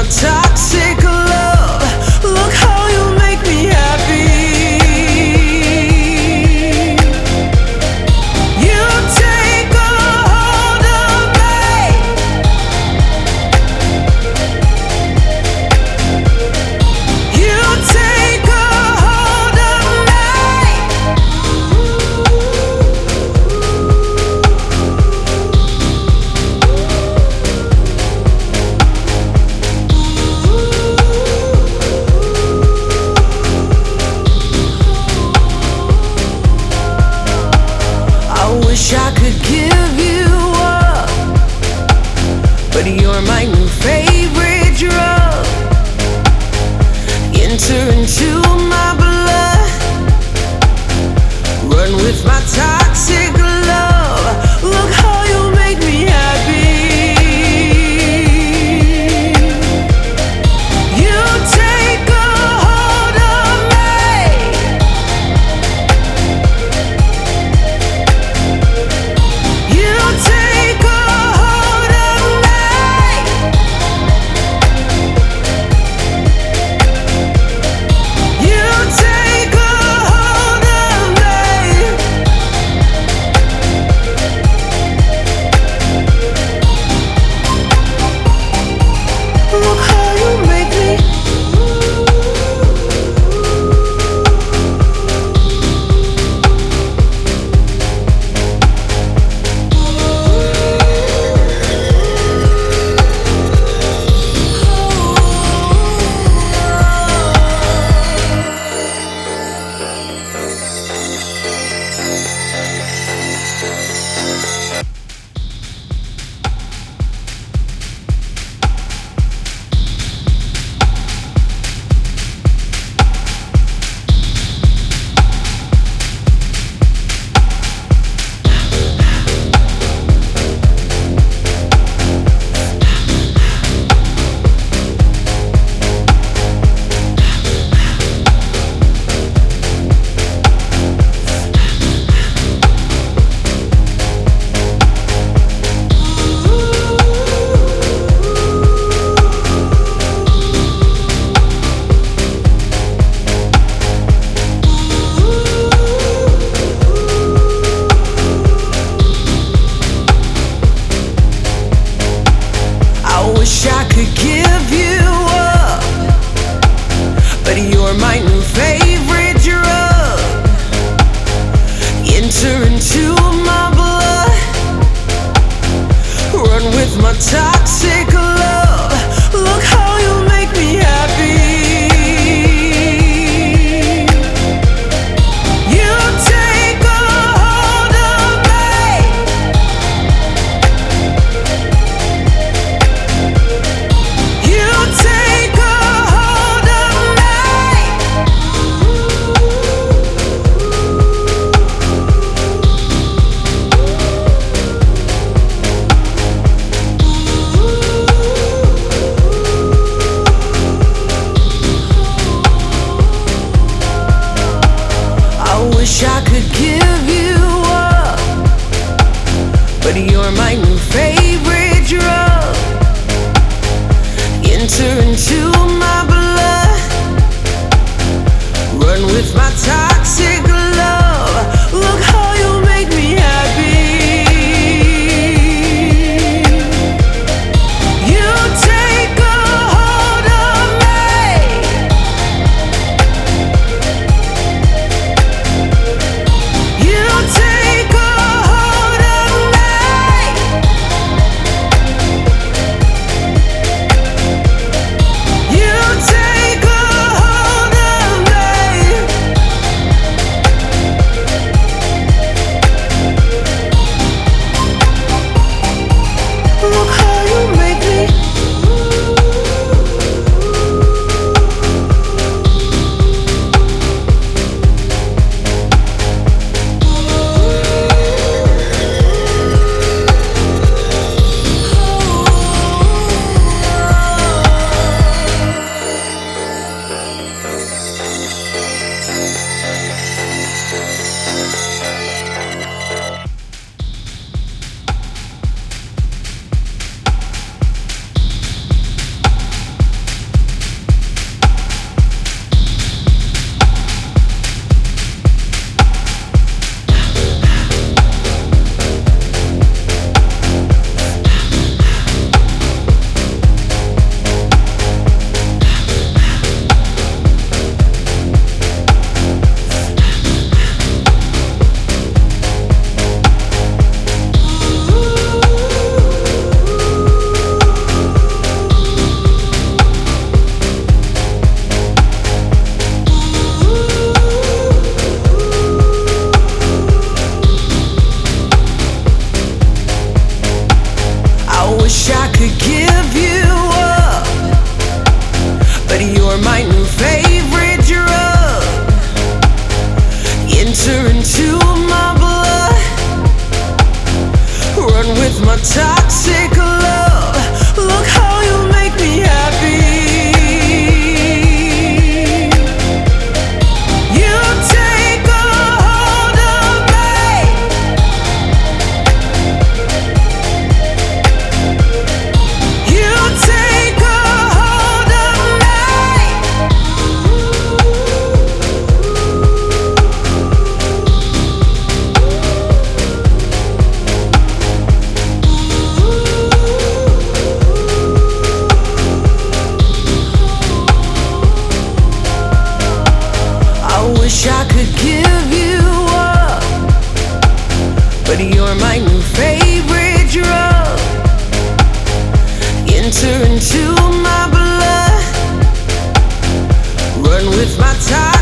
toxic love. Look how you make me happy. You take a hold of me. You take a hold of me. I wish I could give you up, but you're my new favorite drug. Enter into my blood, run with my toxic love. Look how you make me happy. You take a hold of me. You take a hold of me. You take a hold of me. could give you up, but you're my new favorite drug. Enter into my blood, run with my toxic love. Look how you make me happy. You take a hold of me. You take a hold of me. I wish I could give you up, but you're my new favorite drug. Enter into my blood, run with my time.